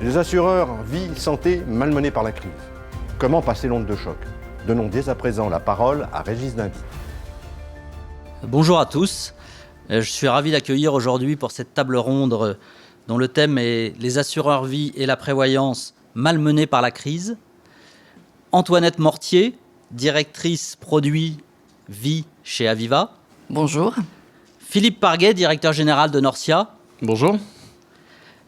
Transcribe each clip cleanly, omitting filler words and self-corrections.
Les assureurs vie santé malmenés par la crise. Comment passer l'onde de choc? Donnons dès à présent la parole à Régis Dindy. Bonjour à tous. Je suis ravi d'accueillir aujourd'hui pour cette table ronde dont le thème est les assureurs vie et la prévoyance malmenés par la crise. Antoinette Mortier, directrice produit vie chez Aviva. Bonjour. Philippe Parguet, directeur général de Norcia. Bonjour.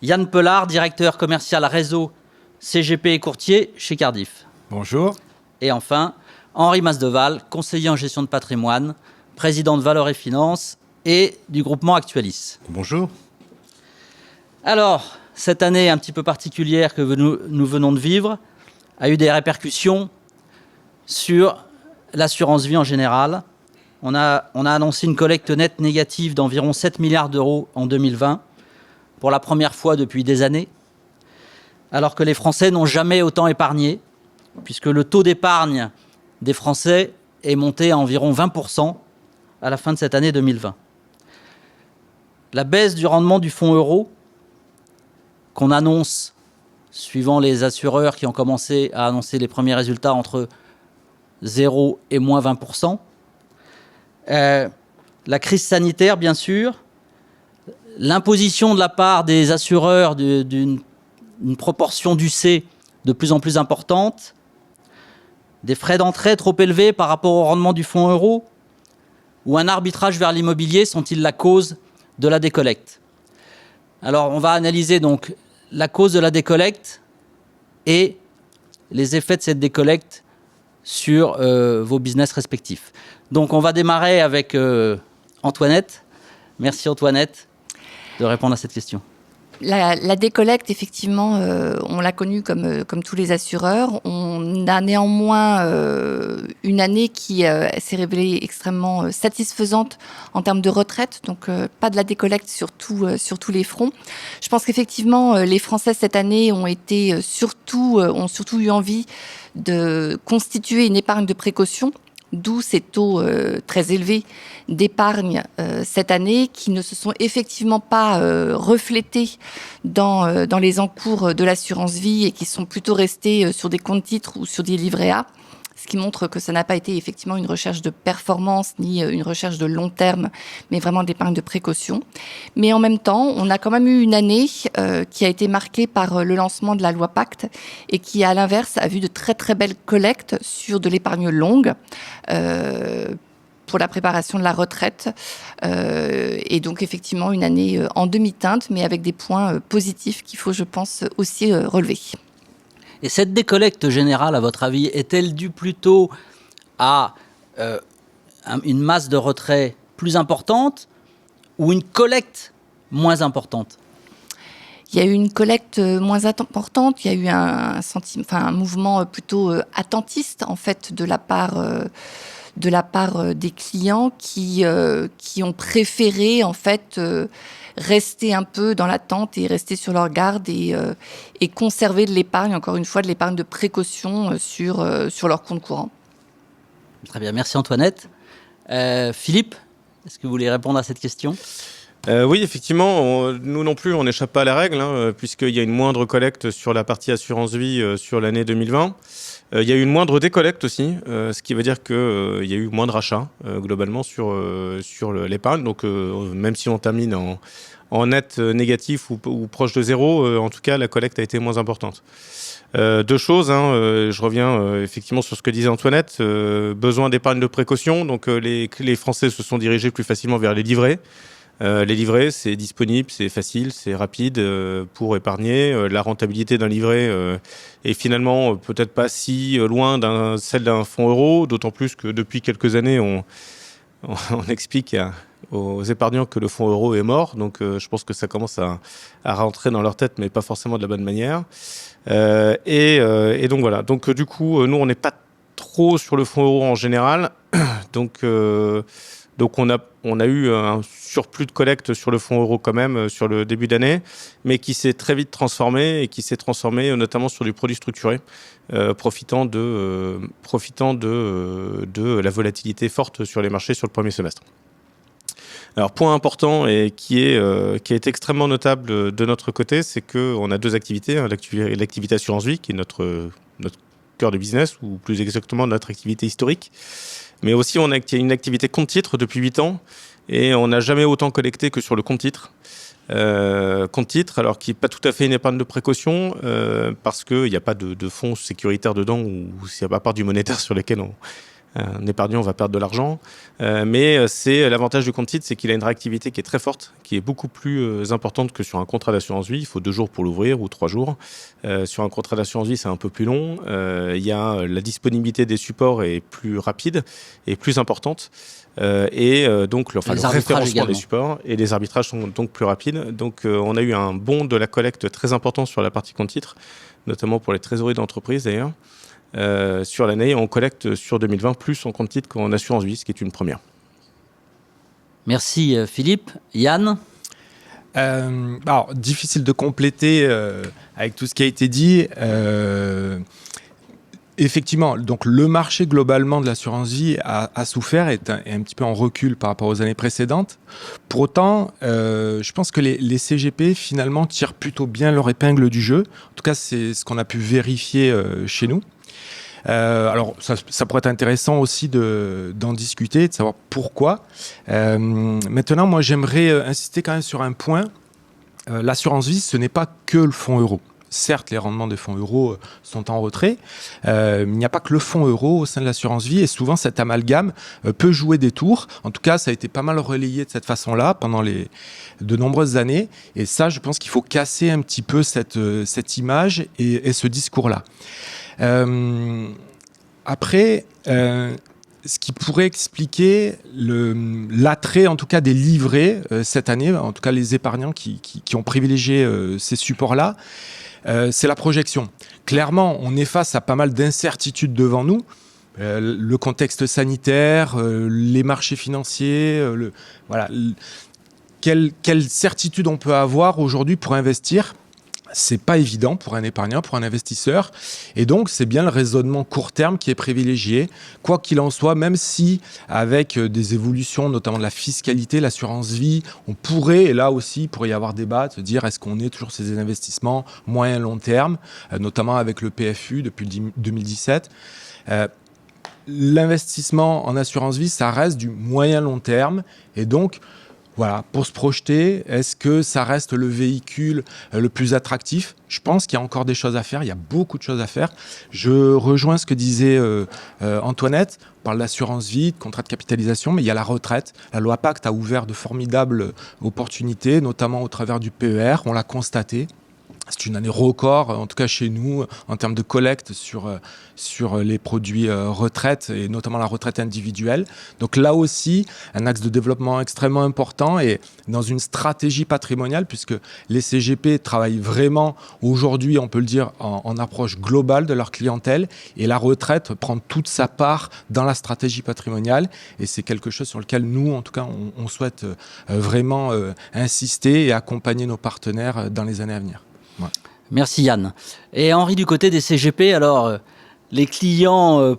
Yann Pelard, directeur commercial réseau CGP et courtier chez Cardiff. Bonjour. Et enfin, Henri Masdeval, conseiller en gestion de patrimoine, président de Valeur et Finance et du groupement Actualis. Bonjour. Alors, cette année un petit peu particulière que nous venons de vivre a eu des répercussions sur l'assurance vie en général. On a annoncé une collecte nette négative d'environ 7 milliards d'euros en 2020, pour la première fois depuis des années, alors que les Français n'ont jamais autant épargné, puisque le taux d'épargne des Français est monté à environ 20% à la fin de cette année 2020. La baisse du rendement du fonds euro, qu'on annonce, suivant les assureurs qui ont commencé à annoncer les premiers résultats, entre 0 et moins 20%. La crise sanitaire, bien sûr. L'imposition de la part des assureurs d'une proportion d'UC de plus en plus importante. Des frais d'entrée trop élevés par rapport au rendement du fonds euro. Ou un arbitrage vers l'immobilier sont-ils la cause de la décollecte? Alors, on va analyser donc la cause de la décollecte et les effets de cette décollecte sur vos business respectifs. Donc, on va démarrer avec Antoinette. Merci Antoinette de répondre à cette question. La décollecte, effectivement, on l'a connue comme tous les assureurs. On a néanmoins une année qui s'est révélée extrêmement satisfaisante en termes de retraite, donc pas de la décollecte sur tous les fronts. Je pense qu'effectivement, les Français cette année ont surtout eu envie de constituer une épargne de précaution, d'où ces taux très élevés d'épargne cette année qui ne se sont effectivement pas reflétés dans les encours de l'assurance vie et qui sont plutôt restés sur des comptes titres ou sur des livrets A, ce qui montre que ça n'a pas été effectivement une recherche de performance ni une recherche de long terme, mais vraiment d'épargne de précaution. Mais en même temps, on a quand même eu une année qui a été marquée par le lancement de la loi Pacte et qui, à l'inverse, a vu de très très belles collectes sur de l'épargne longue pour la préparation de la retraite. Et donc, effectivement, une année en demi-teinte, mais avec des points positifs qu'il faut, je pense, aussi relever. Et cette décollecte générale, à votre avis, est-elle due plutôt à une masse de retrait plus importante ou une collecte moins importante? Il y a eu une collecte moins importante, il y a eu un mouvement plutôt attentiste, en fait, de la part des clients qui ont préféré, en fait, rester un peu dans l'attente et rester sur leur garde et conserver de l'épargne, encore une fois, de l'épargne de précaution sur leur compte courant. Très bien, merci Antoinette. Philippe, est-ce que vous voulez répondre à cette question ? Oui, effectivement, nous non plus, on n'échappe pas à la règle, puisqu'il y a une moindre collecte sur la partie assurance vie sur l'année 2020. Il y a eu une moindre décollecte aussi, ce qui veut dire qu'il y a eu moins de rachats globalement sur l'épargne. Donc, même si on termine en net négatif ou proche de zéro, en tout cas, la collecte a été moins importante. Deux choses, je reviens effectivement sur ce que disait Antoinette, besoin d'épargne de précaution. Donc, les Français se sont dirigés plus facilement vers les livrets. Les livrets, c'est disponible, c'est facile, c'est rapide pour épargner. La rentabilité d'un livret est finalement peut-être pas si loin celle d'un fonds euro, d'autant plus que depuis quelques années, on explique aux épargnants que le fonds euro est mort. Donc je pense que ça commence à rentrer dans leur tête, mais pas forcément de la bonne manière. Et donc voilà. Donc du coup, nous, on n'est pas trop sur le fonds euro en général. Donc on a eu un surplus de collecte sur le fonds euro quand même sur le début d'année, mais qui s'est très vite transformé et qui s'est transformé notamment sur du produit structuré, profitant de la volatilité forte sur les marchés sur le premier semestre. Alors, point important et qui a été extrêmement notable de notre côté, c'est qu'on a deux activités. Hein, l'activité assurance vie, qui est notre cœur de business, ou plus exactement notre activité historique. Mais aussi, on a une activité compte titre depuis 8 ans et on n'a jamais autant collecté que sur le compte titre. Compte titre, alors qui n'est pas tout à fait une épargne de précaution, parce qu'il n'y a pas de fonds sécuritaires dedans, ou s'il n'y a pas part du monétaire sur lesquels un épargnant va perdre de l'argent. Mais c'est l'avantage du compte titre, c'est qu'il a une réactivité qui est très forte, qui est beaucoup plus importante que sur un contrat d'assurance vie. Il faut 2 jours pour l'ouvrir ou 3 jours. Sur un contrat d'assurance vie, c'est un peu plus long. Il y a la disponibilité des supports est plus rapide et plus importante. Donc le référencement des supports et les arbitrages sont donc plus rapides. Donc on a eu un bond de la collecte très important sur la partie compte titre, notamment pour les trésoreries d'entreprise d'ailleurs. Sur l'année, on collecte sur 2020 plus en compte titre qu'en assurance vie, ce qui est une première. Merci Philippe. Yann? Alors, difficile de compléter avec tout ce qui a été dit. Effectivement, donc le marché globalement de l'assurance vie a souffert et est un petit peu en recul par rapport aux années précédentes. Pour autant, je pense que les CGP finalement tirent plutôt bien leur épingle du jeu. En tout cas, c'est ce qu'on a pu vérifier chez nous. Alors, ça pourrait être intéressant aussi d'en discuter, de savoir pourquoi. Maintenant, moi, j'aimerais insister quand même sur un point. L'assurance vie, ce n'est pas que le fonds euro. Certes, les rendements des fonds euros sont en retrait, mais il n'y a pas que le fonds euro au sein de l'assurance vie, et souvent cet amalgame peut jouer des tours. En tout cas, ça a été pas mal relayé de cette façon-là pendant de nombreuses années, et ça, je pense qu'il faut casser un petit peu cette image et ce discours-là. Après, ce qui pourrait expliquer l'attrait, en tout cas, des livrets cette année, en tout cas les épargnants qui ont privilégié ces supports-là, c'est la projection. Clairement, on est face à pas mal d'incertitudes devant nous. Le contexte sanitaire, les marchés financiers, quelle certitude on peut avoir aujourd'hui pour investir. C'est pas évident pour un épargnant, pour un investisseur. Et donc, c'est bien le raisonnement court terme qui est privilégié. Quoi qu'il en soit, même si avec des évolutions, notamment de la fiscalité, l'assurance vie, on pourrait, et là aussi, il pourrait y avoir débat, de se dire est-ce qu'on est toujours sur ces investissements moyen-long terme, notamment avec le PFU depuis 2017. L'investissement en assurance vie, ça reste du moyen-long terme. Et donc, voilà, pour se projeter, est-ce que ça reste le véhicule le plus attractif ? Je pense qu'il y a encore des choses à faire, il y a beaucoup de choses à faire. Je rejoins ce que disait Antoinette, on parle d'assurance vie, de contrat de capitalisation, mais il y a la retraite. La loi Pacte a ouvert de formidables opportunités, notamment au travers du PER, on l'a constaté. C'est une année record, en tout cas chez nous, en termes de collecte sur les produits retraite, et notamment la retraite individuelle. Donc là aussi, un axe de développement extrêmement important et dans une stratégie patrimoniale, puisque les CGP travaillent vraiment aujourd'hui, on peut le dire, en approche globale de leur clientèle, et la retraite prend toute sa part dans la stratégie patrimoniale, et c'est quelque chose sur lequel nous, en tout cas, on souhaite vraiment insister et accompagner nos partenaires dans les années à venir. Ouais. Merci Yann. Et Henri, du côté des CGP, alors les clients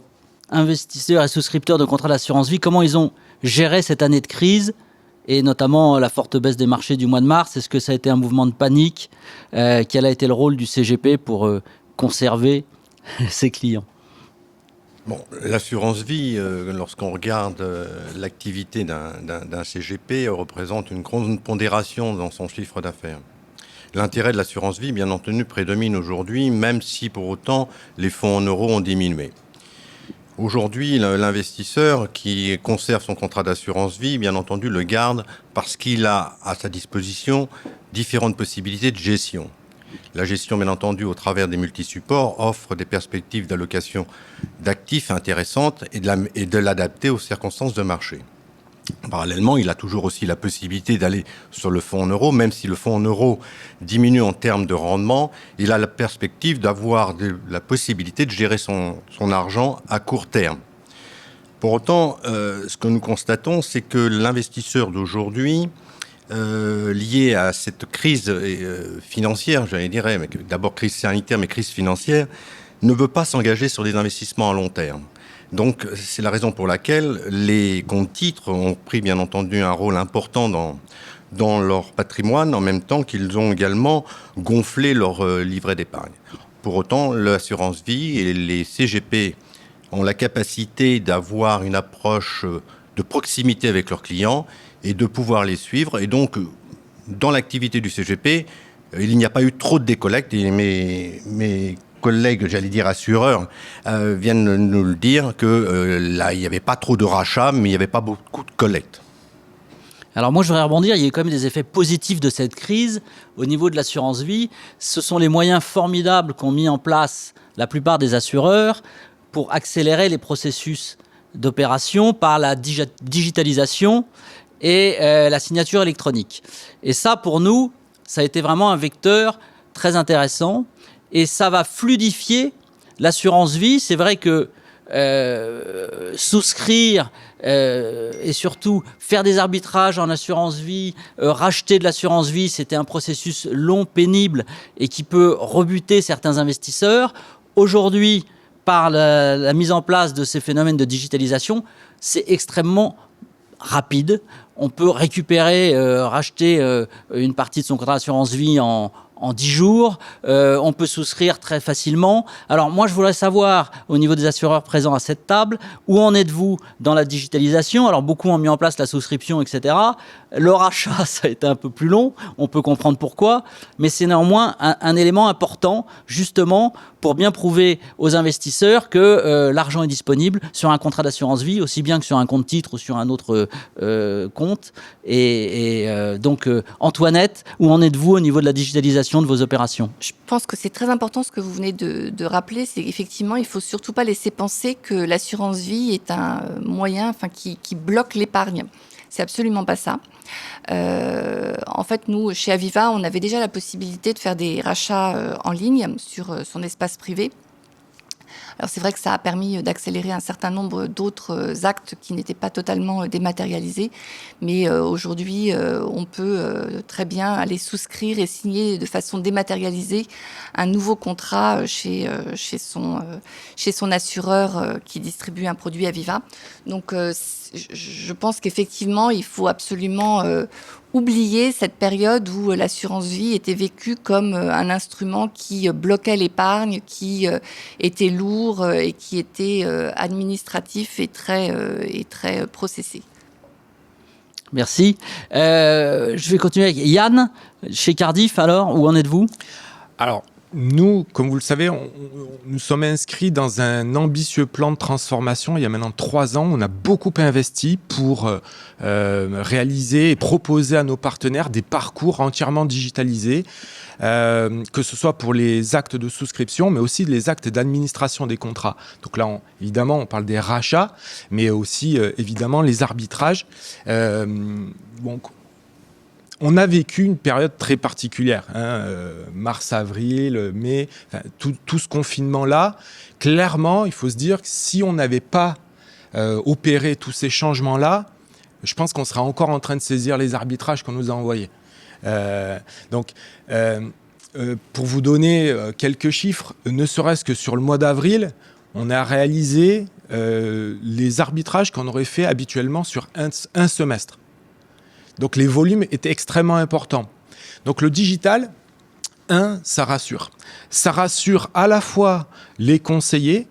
investisseurs et souscripteurs de contrats d'assurance vie, comment ils ont géré cette année de crise et notamment la forte baisse des marchés du mois de mars? Est-ce que ça a été un mouvement de panique? Quel a été le rôle du CGP pour conserver ses clients? Bon, l'assurance vie, lorsqu'on regarde l'activité d'un CGP, représente une grande pondération dans son chiffre d'affaires. L'intérêt de l'assurance vie, bien entendu, prédomine aujourd'hui, même si pour autant les fonds en euros ont diminué. Aujourd'hui, l'investisseur qui conserve son contrat d'assurance vie, bien entendu, le garde parce qu'il a à sa disposition différentes possibilités de gestion. La gestion, bien entendu, au travers des multisupports, offre des perspectives d'allocation d'actifs intéressantes et de l'adapter aux circonstances de marché. Parallèlement, il a toujours aussi la possibilité d'aller sur le fonds en euros, même si le fonds en euros diminue en termes de rendement, il a la perspective d'avoir la possibilité de gérer son argent à court terme. Pour autant, ce que nous constatons, c'est que l'investisseur d'aujourd'hui, lié à cette crise financière, j'allais dire, d'abord crise sanitaire, mais crise financière, ne veut pas s'engager sur des investissements à long terme. Donc, c'est la raison pour laquelle les comptes titres ont pris, bien entendu, un rôle important dans leur patrimoine, en même temps qu'ils ont également gonflé leur livret d'épargne. Pour autant, l'assurance vie et les CGP ont la capacité d'avoir une approche de proximité avec leurs clients et de pouvoir les suivre. Et donc, dans l'activité du CGP, il n'y a pas eu trop de décollecte. Et mes collègues, j'allais dire assureurs, viennent nous le dire que là, il n'y avait pas trop de rachats, mais il n'y avait pas beaucoup de collecte. Alors moi, je voudrais rebondir, il y a eu quand même des effets positifs de cette crise au niveau de l'assurance vie. Ce sont les moyens formidables qu'ont mis en place la plupart des assureurs pour accélérer les processus d'opération par la digitalisation et la signature électronique. Et ça, pour nous, ça a été vraiment un vecteur très intéressant et ça va fluidifier l'assurance vie. C'est vrai que souscrire et surtout faire des arbitrages en assurance vie, racheter de l'assurance vie, c'était un processus long, pénible et qui peut rebuter certains investisseurs. Aujourd'hui, par la mise en place de ces phénomènes de digitalisation, c'est extrêmement rapide. On peut récupérer, racheter une partie de son contrat d'assurance vie en 10 jours. On peut souscrire très facilement. Alors moi, je voudrais savoir, au niveau des assureurs présents à cette table, où en êtes-vous dans la digitalisation? Alors beaucoup ont mis en place la souscription, etc. Le rachat, ça a été un peu plus long. On peut comprendre pourquoi. Mais c'est néanmoins un élément important, justement, pour bien prouver aux investisseurs que l'argent est disponible sur un contrat d'assurance vie, aussi bien que sur un compte titre ou sur un autre compte. Donc, Antoinette, où en êtes-vous au niveau de la digitalisation de vos opérations? Je pense que c'est très important ce que vous venez de rappeler, c'est qu'effectivement, il ne faut surtout pas laisser penser que l'assurance vie est un moyen qui bloque l'épargne. C'est absolument pas ça. En fait, nous, chez Aviva, on avait déjà la possibilité de faire des rachats en ligne sur son espace privé. Alors c'est vrai que ça a permis d'accélérer un certain nombre d'autres actes qui n'étaient pas totalement dématérialisés, mais aujourd'hui on peut très bien aller souscrire et signer de façon dématérialisée un nouveau contrat chez son assureur qui distribue un produit Aviva. Donc je pense qu'effectivement il faut absolument oublier cette période où l'assurance vie était vécue comme un instrument qui bloquait l'épargne, qui était lourd et qui était administratif et très processé. Merci. Je vais continuer avec Yann, chez Cardif, alors, où en êtes-vous? Alors, nous, comme vous le savez, nous sommes inscrits dans un ambitieux plan de transformation. Il y a maintenant 3 ans, on a beaucoup investi pour réaliser et proposer à nos partenaires des parcours entièrement digitalisés, que ce soit pour les actes de souscription, mais aussi les actes d'administration des contrats. Donc là, évidemment, on parle des rachats, mais aussi, évidemment, les arbitrages. On a vécu une période très particulière, mars, avril, mai, tout ce confinement-là. Clairement, il faut se dire que si on n'avait pas opéré tous ces changements-là, je pense qu'on serait encore en train de saisir les arbitrages qu'on nous a envoyés. Pour vous donner quelques chiffres, ne serait-ce que sur le mois d'avril, on a réalisé les arbitrages qu'on aurait fait habituellement sur un semestre. Donc les volumes étaient extrêmement importants. Donc le digital, ça rassure. Ça rassure à la fois les conseillers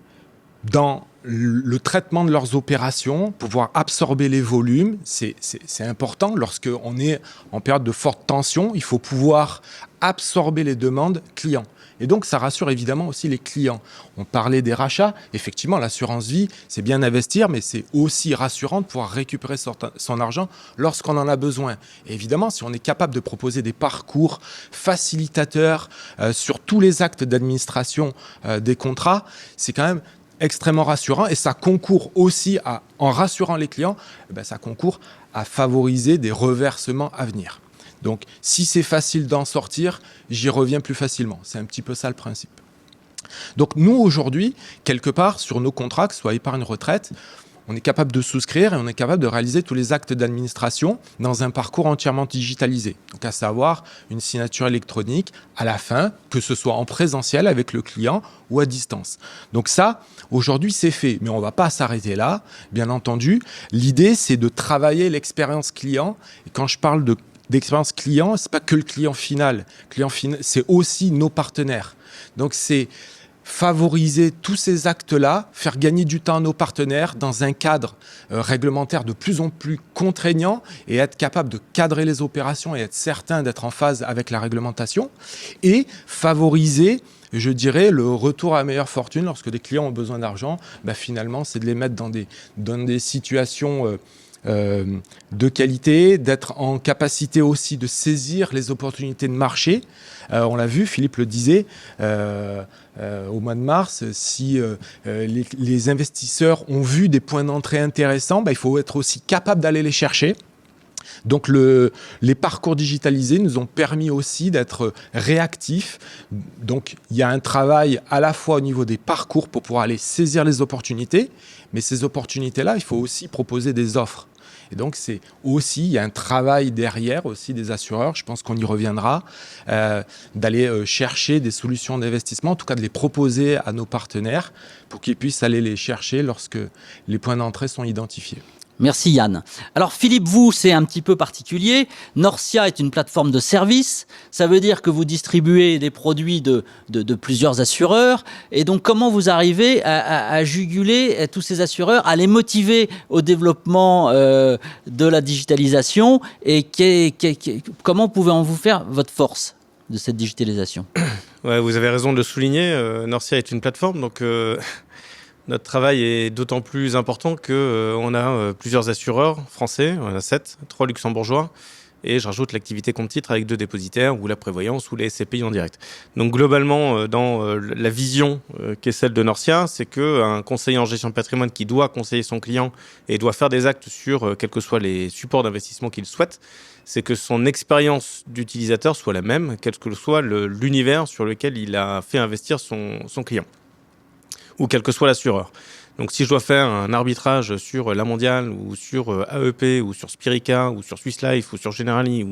dans le traitement de leurs opérations, pouvoir absorber les volumes, c'est important. Lorsqu'on est en période de forte tension, il faut pouvoir absorber les demandes clients. Et donc, ça rassure évidemment aussi les clients. On parlait des rachats. Effectivement, l'assurance vie, c'est bien investir, mais c'est aussi rassurant de pouvoir récupérer son argent lorsqu'on en a besoin. Et évidemment, si on est capable de proposer des parcours facilitateurs sur tous les actes d'administration des contrats, c'est quand même extrêmement rassurant. Et ça concourt aussi, en rassurant les clients, ça concourt à favoriser des reversements à venir. Donc, si c'est facile d'en sortir, j'y reviens plus facilement. C'est un petit peu ça le principe. Donc, nous, aujourd'hui, quelque part, sur nos contrats, que ce soit épargne-retraite, on est capable de souscrire et on est capable de réaliser tous les actes d'administration dans un parcours entièrement digitalisé. Donc à savoir une signature électronique à la fin, que ce soit en présentiel avec le client ou à distance. Donc ça, aujourd'hui, c'est fait. Mais on ne va pas s'arrêter là, bien entendu. L'idée, c'est de travailler l'expérience client. Et quand je parle d'expérience client, ce n'est pas que le client final. C'est aussi nos partenaires. Donc c'est favoriser tous ces actes-là, faire gagner du temps à nos partenaires dans un cadre réglementaire de plus en plus contraignant et être capable de cadrer les opérations et être certain d'être en phase avec la réglementation et favoriser, je dirais, le retour à meilleure fortune lorsque des clients ont besoin d'argent. Finalement, c'est de les mettre dans des situations de qualité, d'être en capacité aussi de saisir les opportunités de marché. On l'a vu, Philippe le disait, au mois de mars, si les investisseurs ont vu des points d'entrée intéressants, il faut être aussi capable d'aller les chercher. Donc les parcours digitalisés nous ont permis aussi d'être réactifs. Donc il y a un travail à la fois au niveau des parcours pour pouvoir aller saisir les opportunités, mais ces opportunités-là, il faut aussi proposer des offres. Et donc, il y a un travail derrière aussi des assureurs, je pense qu'on y reviendra, d'aller chercher des solutions d'investissement, en tout cas de les proposer à nos partenaires pour qu'ils puissent aller les chercher lorsque les points d'entrée sont identifiés. Merci Yann. Alors Philippe, vous, c'est un petit peu particulier. Norcia est une plateforme de service. Ça veut dire que vous distribuez des produits de plusieurs assureurs. Et donc, comment vous arrivez à juguler tous ces assureurs, à les motiver au développement de la digitalisation et comment pouvez-vous faire votre force de cette digitalisation ? Ouais, vous avez raison de le souligner. Norcia est une plateforme, donc... Notre travail est d'autant plus important qu'on a plusieurs assureurs français, on en a 7, 3 luxembourgeois, et je rajoute l'activité compte titre avec 2 dépositaires, ou la prévoyance, ou les SCPI en direct. Donc globalement, dans la vision qui est celle de Norcia, c'est qu'un conseiller en gestion de patrimoine qui doit conseiller son client et doit faire des actes sur quels que soient les supports d'investissement qu'il souhaite, c'est que son expérience d'utilisateur soit la même, quel que soit l'univers sur lequel il a fait investir son client, ou quel que soit l'assureur. Donc si je dois faire un arbitrage sur La Mondiale, ou sur AEP, ou sur Spirica, ou sur Swiss Life, ou sur Generali,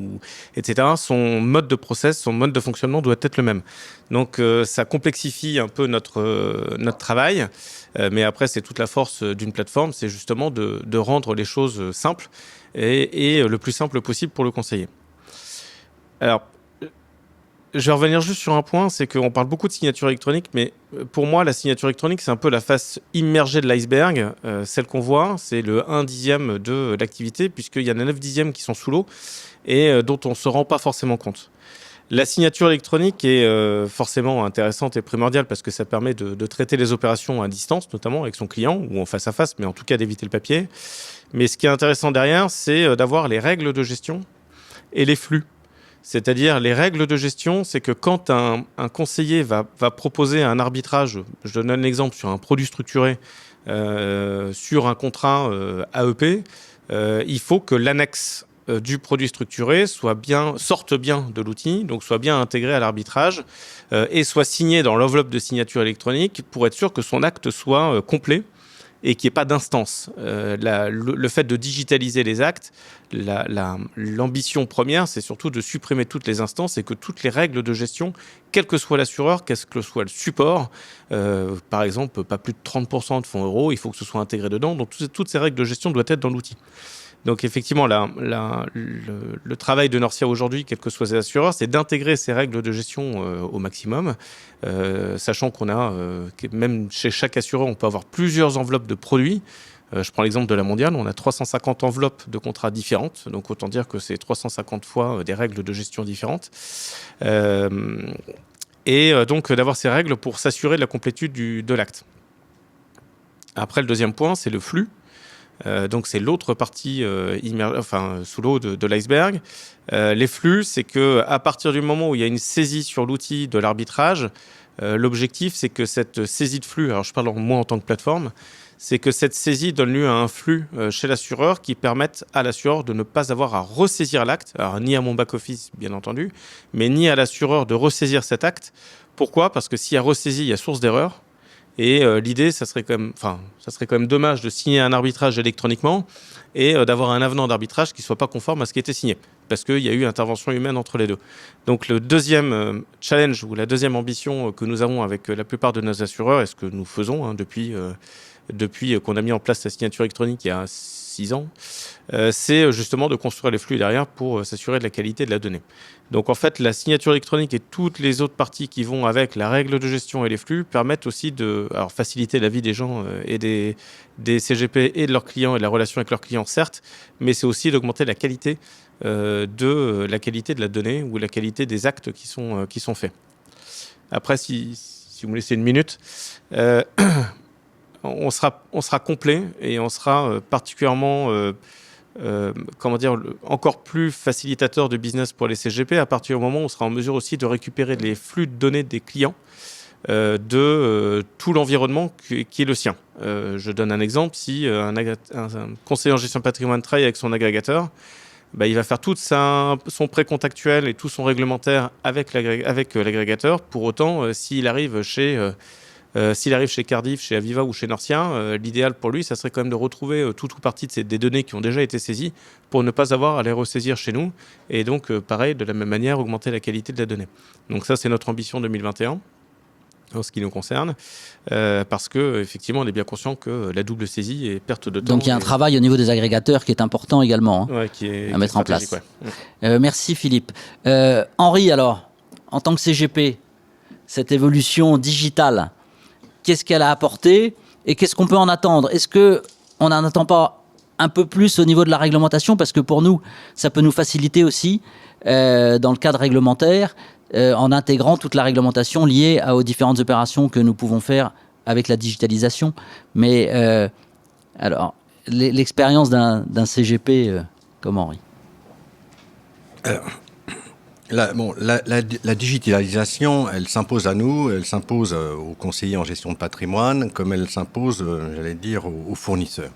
etc., son mode de process, son mode de fonctionnement doit être le même. Donc ça complexifie un peu notre travail, mais après c'est toute la force d'une plateforme, c'est justement de rendre les choses simples et le plus simple possible pour le conseiller. Alors, je vais revenir juste sur un point, c'est qu'on parle beaucoup de signature électronique, mais pour moi, la signature électronique, c'est un peu la face immergée de l'iceberg. Celle qu'on voit, c'est le 1/10 de l'activité, puisqu'il y en a 9/10 qui sont sous l'eau et dont on ne se rend pas forcément compte. La signature électronique est forcément intéressante et primordiale parce que ça permet de traiter les opérations à distance, notamment avec son client, ou en face à face, mais en tout cas d'éviter le papier. Mais ce qui est intéressant derrière, c'est d'avoir les règles de gestion et les flux. C'est-à-dire, les règles de gestion, c'est que quand un conseiller va proposer un arbitrage, je donne un exemple sur un produit structuré, sur un contrat AEP, il faut que l'annexe du produit structuré sorte bien de l'outil, donc soit bien intégré à l'arbitrage et soit signé dans l'enveloppe de signature électronique pour être sûr que son acte soit complet et qu'il n'y ait pas d'instance. Le fait de digitaliser les actes, l'ambition première, c'est surtout de supprimer toutes les instances et que toutes les règles de gestion, quel que soit l'assureur, quel que soit le support, par exemple, pas plus de 30% de fonds euros, il faut que ce soit intégré dedans. Donc toutes ces règles de gestion doivent être dans l'outil. Donc effectivement, le travail de Norcia aujourd'hui, quels que soient les assureurs, c'est d'intégrer ces règles de gestion au maximum, sachant qu'on a, même chez chaque assureur, on peut avoir plusieurs enveloppes de produits. Je prends l'exemple de La Mondiale, on a 350 enveloppes de contrats différentes, donc autant dire que c'est 350 fois des règles de gestion différentes. Et donc d'avoir ces règles pour s'assurer de la complétude de l'acte. Après, le deuxième point, c'est le flux. Donc c'est l'autre partie sous l'eau de l'iceberg. Les flux, c'est que à partir du moment où il y a une saisie sur l'outil de l'arbitrage, l'objectif c'est que cette saisie de flux, alors je parle moi en tant que plateforme, c'est que cette saisie donne lieu à un flux chez l'assureur qui permette à l'assureur de ne pas avoir à ressaisir l'acte, alors ni à mon back-office bien entendu, mais ni à l'assureur de ressaisir cet acte. Pourquoi ? Parce que s'il y a ressaisie, il y a source d'erreur. Et l'idée, ça serait quand même dommage de signer un arbitrage électroniquement et d'avoir un avenant d'arbitrage qui ne soit pas conforme à ce qui était signé, parce qu'il y a eu intervention humaine entre les deux. Donc le deuxième challenge ou la deuxième ambition que nous avons avec la plupart de nos assureurs, et ce que nous faisons depuis qu'on a mis en place la signature électronique il y a 6 ans, c'est justement de construire les flux derrière pour s'assurer de la qualité de la donnée. Donc en fait, la signature électronique et toutes les autres parties qui vont avec la règle de gestion et les flux permettent aussi de faciliter la vie des gens et des CGP et de leurs clients et de la relation avec leurs clients, certes, mais c'est aussi d'augmenter la qualité de la donnée ou la qualité des actes qui sont faits. Après, si vous me laissez une minute, on sera complet et on sera particulièrement encore plus facilitateur de business pour les CGP à partir du moment où on sera en mesure aussi de récupérer les flux de données des clients de tout l'environnement qui est le sien. Je donne un exemple. Si un conseiller en gestion de patrimoine travaille avec son agrégateur, il va faire tout son précontactuel et tout son réglementaire avec l'agrégateur. Pour autant, s'il arrive chez Cardiff, chez Aviva ou chez Norcia, l'idéal pour lui, ça serait quand même de retrouver tout ou partie des données qui ont déjà été saisies pour ne pas avoir à les ressaisir chez nous. Et donc, pareil, de la même manière, augmenter la qualité de la donnée. Donc ça, c'est notre ambition 2021 en ce qui nous concerne, parce qu'effectivement, on est bien conscient que la double saisie est perte de temps. Donc il y a un travail au niveau des agrégateurs qui est important également à mettre en place. Ouais. Merci Philippe. Henri, alors, en tant que CGP, cette évolution digitale, qu'est-ce qu'elle a apporté et qu'est-ce qu'on peut en attendre? Est-ce qu'on n'en attend pas un peu plus au niveau de la réglementation? Parce que pour nous, ça peut nous faciliter aussi dans le cadre réglementaire en intégrant toute la réglementation liée aux différentes opérations que nous pouvons faire avec la digitalisation. Mais alors, l'expérience d'un CGP comme Henri. La digitalisation, elle s'impose à nous, elle s'impose aux conseillers en gestion de patrimoine, comme elle s'impose, aux fournisseurs.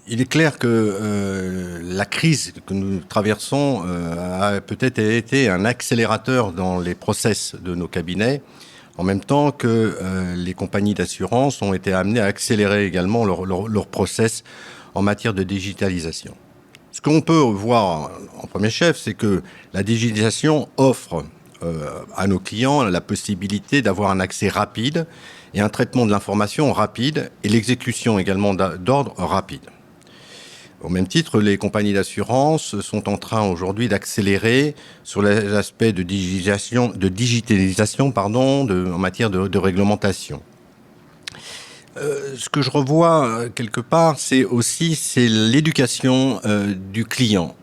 Il est clair que la crise que nous traversons a peut-être été un accélérateur dans les process de nos cabinets, en même temps que les compagnies d'assurance ont été amenées à accélérer également leur process en matière de digitalisation. Ce qu'on peut voir en premier chef, c'est que la digitalisation offre à nos clients la possibilité d'avoir un accès rapide et un traitement de l'information rapide et l'exécution également d'ordre rapide. Au même titre, les compagnies d'assurance sont en train aujourd'hui d'accélérer sur les aspects de digitalisation en matière de réglementation. Ce que je revois quelque part, c'est l'éducation du client.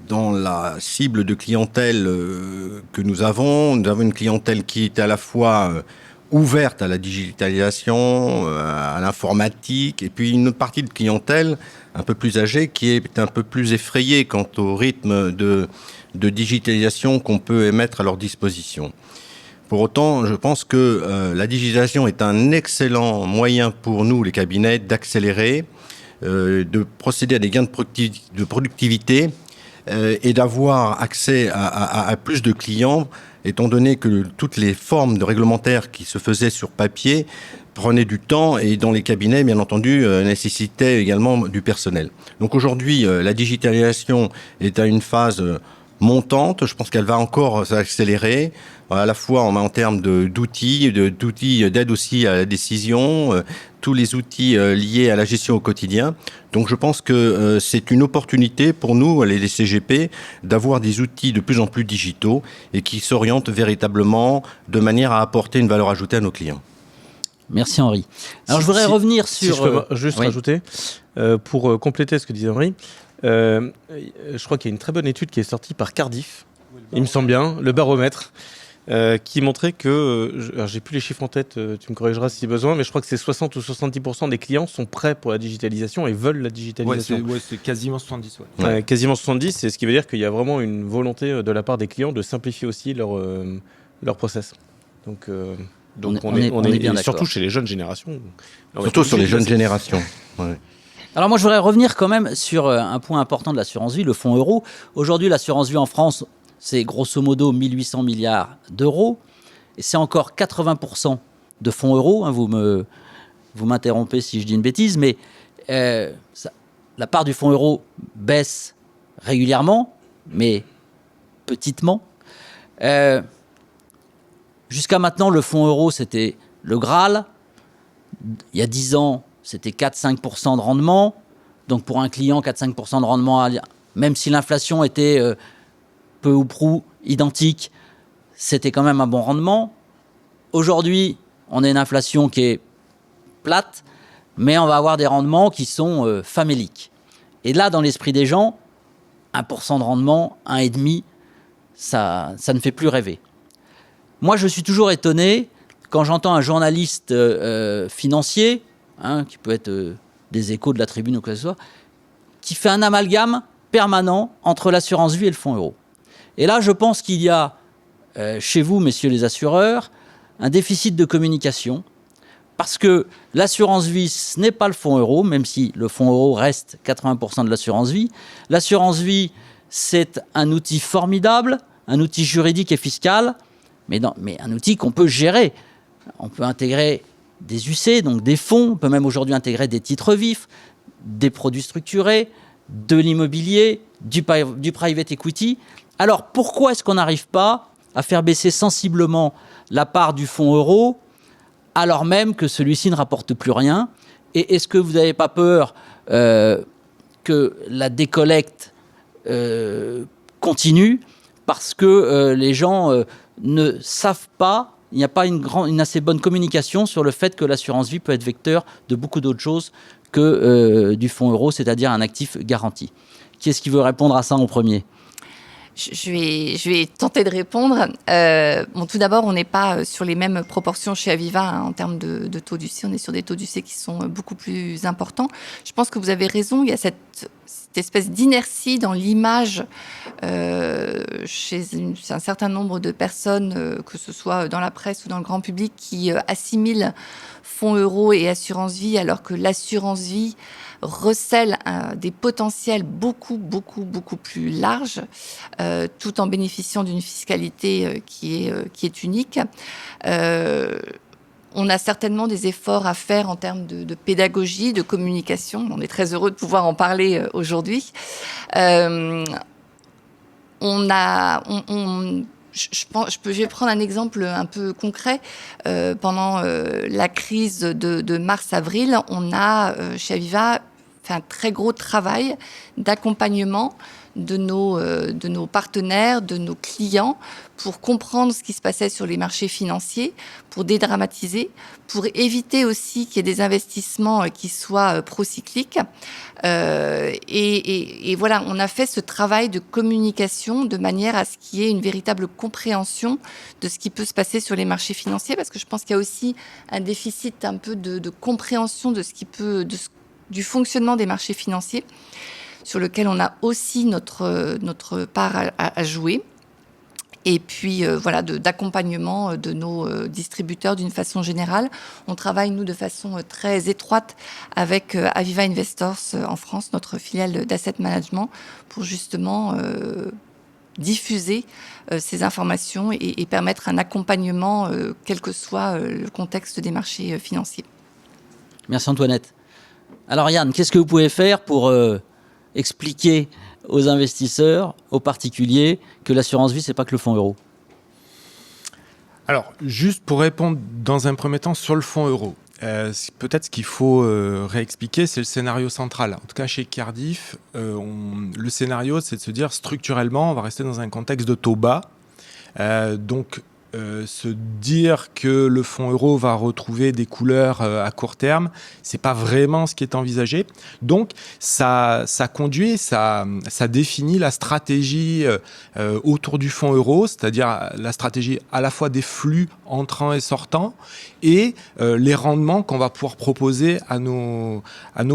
Dans la cible de clientèle que nous avons une clientèle qui est à la fois ouverte à la digitalisation, à l'informatique, et puis une partie de clientèle un peu plus âgée qui est un peu plus effrayée quant au rythme de digitalisation qu'on peut mettre à leur disposition. Pour autant, je pense que la digitalisation est un excellent moyen pour nous, les cabinets, d'accélérer, de procéder à des gains de productivité et d'avoir accès à plus de clients, étant donné que toutes les formes de réglementaires qui se faisaient sur papier prenaient du temps et dans les cabinets, bien entendu, nécessitaient également du personnel. Donc aujourd'hui, la digitalisation est à une phase montante. Je pense qu'elle va encore s'accélérer, à la fois en termes d'outils d'aide aussi à la décision, tous les outils liés à la gestion au quotidien. Donc je pense que c'est une opportunité pour nous, les CGP, d'avoir des outils de plus en plus digitaux et qui s'orientent véritablement de manière à apporter une valeur ajoutée à nos clients. Merci Henri. Alors je voudrais revenir sur... Si je peux juste rajouter, pour compléter ce que disait Henri, je crois qu'il y a une très bonne étude qui est sortie par Cardiff, il me semble bien, le baromètre, qui montrait que, alors j'ai plus les chiffres en tête, tu me corrigeras si besoin, mais je crois que c'est 60 ou 70% des clients sont prêts pour la digitalisation et veulent la digitalisation. C'est quasiment 70. Quasiment 70, c'est ce qui veut dire qu'il y a vraiment une volonté de la part des clients de simplifier aussi leur process. Donc on est bien surtout chez les jeunes générations. Surtout sur les jeunes générations. Ouais. Alors moi, je voudrais revenir quand même sur un point important de l'assurance vie, le fonds euro. Aujourd'hui, l'assurance vie en France, c'est grosso modo 1800 milliards d'euros. et c'est encore 80% de fonds euros, hein, vous m'interrompez si je dis une bêtise, mais la part du fonds euro baisse régulièrement, mais petitement. Jusqu'à maintenant, le fonds euro, c'était le Graal. Il y a 10 ans, c'était 4-5% de rendement. Donc pour un client, 4-5% de rendement, même si l'inflation était peu ou prou identique, c'était quand même un bon rendement. Aujourd'hui, on a une inflation qui est plate, mais on va avoir des rendements qui sont faméliques. Et là, dans l'esprit des gens, 1% de rendement, 1,5%, ça ne fait plus rêver. Moi, je suis toujours étonné quand j'entends un journaliste financier, hein, qui peut être des Échos, de la Tribune ou quoi que ce soit, qui fait un amalgame permanent entre l'assurance vie et le fonds euro. Et là, je pense qu'il y a, chez vous, messieurs les assureurs, un déficit de communication, parce que l'assurance vie, ce n'est pas le fonds euro, même si le fonds euro reste 80% de l'assurance vie. L'assurance vie, c'est un outil formidable, un outil juridique et fiscal, mais un outil qu'on peut gérer. On peut intégrer des UC, donc des fonds, on peut même aujourd'hui intégrer des titres vifs, des produits structurés, de l'immobilier, du private equity. Alors pourquoi est-ce qu'on n'arrive pas à faire baisser sensiblement la part du fonds euro alors même que celui-ci ne rapporte plus rien? Et est-ce que vous n'avez pas peur que la décollecte continue parce que les gens ne savent pas, il n'y a pas une assez bonne communication sur le fait que l'assurance vie peut être vecteur de beaucoup d'autres choses que du fonds euro, c'est-à-dire un actif garanti. Qui est-ce qui veut répondre à ça en premier ? Je vais tenter de répondre. Tout d'abord, on n'est pas sur les mêmes proportions chez Aviva hein, en termes de taux d'UC. On est sur des taux d'UC qui sont beaucoup plus importants. Je pense que vous avez raison. Il y a cette espèce d'inertie dans l'image chez un certain nombre de personnes, que ce soit dans la presse ou dans le grand public, qui assimilent fonds euro et assurance vie, alors que l'assurance vie recèle des potentiels beaucoup plus larges, tout en bénéficiant d'une fiscalité qui est unique. On a certainement des efforts à faire en termes de pédagogie, de communication. On est très heureux de pouvoir en parler aujourd'hui. Je vais prendre un exemple un peu concret. Pendant la crise de mars-avril, on a chez Aviva fait un très gros travail d'accompagnement de nos partenaires, de nos clients, pour comprendre ce qui se passait sur les marchés financiers, pour dédramatiser, pour éviter aussi qu'il y ait des investissements qui soient procycliques. Et voilà, on a fait ce travail de communication de manière à ce qu'il y ait une véritable compréhension de ce qui peut se passer sur les marchés financiers, parce que je pense qu'il y a aussi un déficit un peu de compréhension de ce qui peut, du fonctionnement des marchés financiers, sur lequel on a aussi notre part à jouer. Et puis voilà, d'accompagnement de nos distributeurs d'une façon générale. On travaille, nous, de façon très étroite avec Aviva Investors en France, notre filiale d'asset management, pour justement diffuser ces informations et permettre un accompagnement, quel que soit le contexte des marchés financiers. Merci Antoinette. Alors Yann, qu'est-ce que vous pouvez faire pour expliquer aux investisseurs, aux particuliers, que l'assurance vie, c'est pas que le fonds euro? Alors, juste pour répondre dans un premier temps sur le fonds euro, peut-être ce qu'il faut réexpliquer, c'est le scénario central. En tout cas, chez Cardif, le scénario, c'est de se dire structurellement, on va rester dans un contexte de taux bas. Donc, se dire que le fonds euro va retrouver des couleurs à court terme, c'est pas vraiment ce qui est envisagé. Donc ça conduit, ça définit la stratégie autour du fonds euro, c'est-à-dire la stratégie à la fois des flux entrants et sortants et les rendements qu'on va pouvoir proposer à nos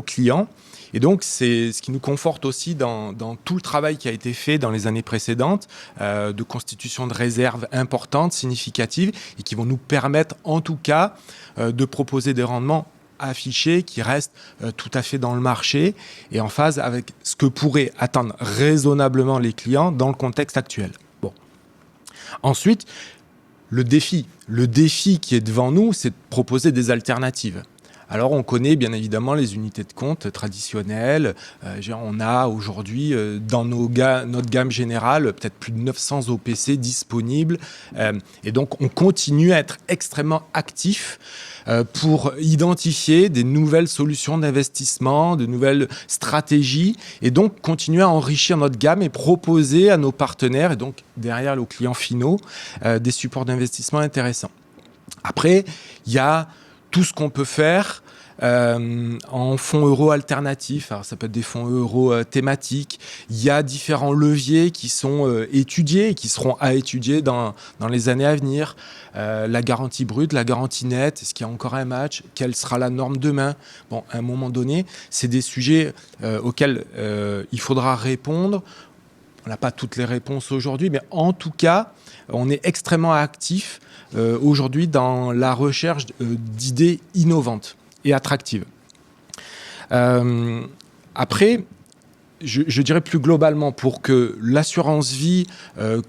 clients. Et donc, c'est ce qui nous conforte aussi dans tout le travail qui a été fait dans les années précédentes, de constitution de réserves importantes, significatives, et qui vont nous permettre, en tout cas, de proposer des rendements affichés qui restent tout à fait dans le marché et en phase avec ce que pourraient attendre raisonnablement les clients dans le contexte actuel. Bon. Ensuite, le défi qui est devant nous, c'est de proposer des alternatives. Alors, on connaît bien évidemment les unités de compte traditionnelles. On a aujourd'hui, dans notre gamme générale, peut-être plus de 900 OPC disponibles. Et donc, on continue à être extrêmement actif pour identifier des nouvelles solutions d'investissement, de nouvelles stratégies, et donc continuer à enrichir notre gamme et proposer à nos partenaires, et donc derrière aux clients finaux, des supports d'investissement intéressants. Après, il y a tout ce qu'on peut faire en fonds euros alternatifs. Alors, ça peut être des fonds euros thématiques. Il y a différents leviers qui sont étudiés et qui seront à étudier dans les années à venir. La garantie brute, la garantie nette, est-ce qu'il y a encore un match? Quelle sera la norme demain? Bon, à un moment donné, c'est des sujets auxquels il faudra répondre. On n'a pas toutes les réponses aujourd'hui, mais en tout cas, on est extrêmement actif aujourd'hui dans la recherche d'idées innovantes et attractives. Après, je dirais plus globalement, pour que l'assurance vie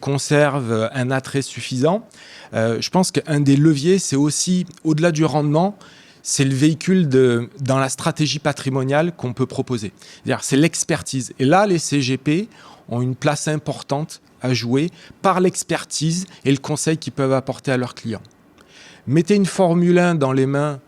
conserve un attrait suffisant, je pense qu'un des leviers, c'est aussi, au-delà du rendement, c'est le véhicule dans la stratégie patrimoniale qu'on peut proposer. C'est-à-dire, c'est l'expertise. Et là, les CGP ont une place importante à jouer par l'expertise et le conseil qu'ils peuvent apporter à leurs clients. Mettez une Formule 1 dans les mains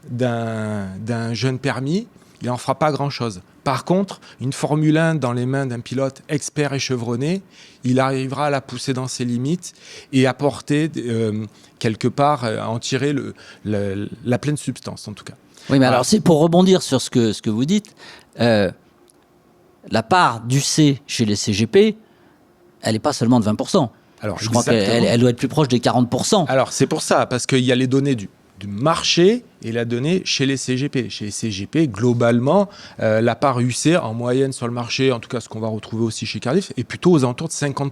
d'un jeune permis, il n'en fera pas grand-chose. Par contre, une Formule 1 dans les mains d'un pilote expert et chevronné, il arrivera à la pousser dans ses limites et apporter quelque part, à en tirer la pleine substance en tout cas. Oui, mais alors c'est pour rebondir sur ce que vous dites, la part du C chez les CGP, elle n'est pas seulement de 20%. Alors, je crois qu'elle doit être plus proche des 40%. Alors, c'est pour ça, parce qu'il y a les données du marché et la donnée chez les CGP. Chez les CGP, globalement, la part UC en moyenne sur le marché, en tout cas ce qu'on va retrouver aussi chez Cardif, est plutôt aux alentours de 50%.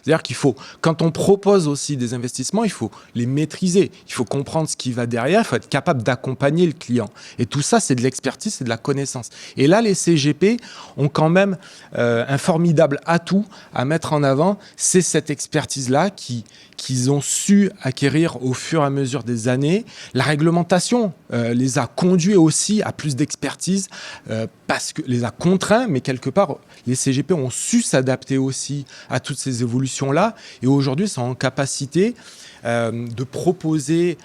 C'est-à-dire qu'il faut, quand on propose aussi des investissements, il faut les maîtriser. Il faut comprendre ce qui va derrière, il faut être capable d'accompagner le client. Et tout ça, c'est de l'expertise, c'est de la connaissance. Et là, les CGP ont quand même un formidable atout à mettre en avant. C'est cette expertise-là qu'ils ont su acquérir au fur et à mesure des années. La réglementation les a conduits aussi à plus d'expertise parce que les a contraints, mais quelque part, les CGP ont su s'adapter aussi à toutes ces évolutions-là et aujourd'hui sont en capacité de proposer,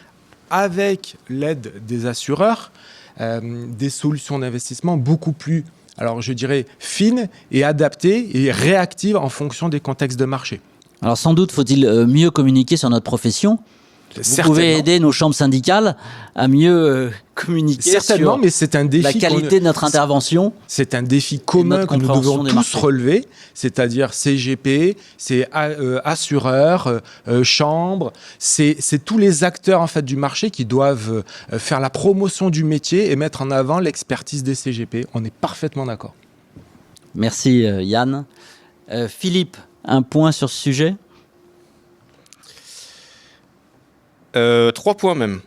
avec l'aide des assureurs, des solutions d'investissement beaucoup plus, alors je dirais, fines et adaptées et réactives en fonction des contextes de marché. Alors sans doute faut-il mieux communiquer sur notre profession. Vous pouvez aider nos chambres syndicales à mieux communiquer sur mais c'est un défi la qualité de notre intervention. C'est un défi commun que nous devons tous relever, c'est-à-dire CGP, c'est assureurs, chambres, c'est tous les acteurs en fait, du marché qui doivent faire la promotion du métier et mettre en avant l'expertise des CGP. On est parfaitement d'accord. Merci Yann. Philippe, un point sur ce sujet? 3 points même.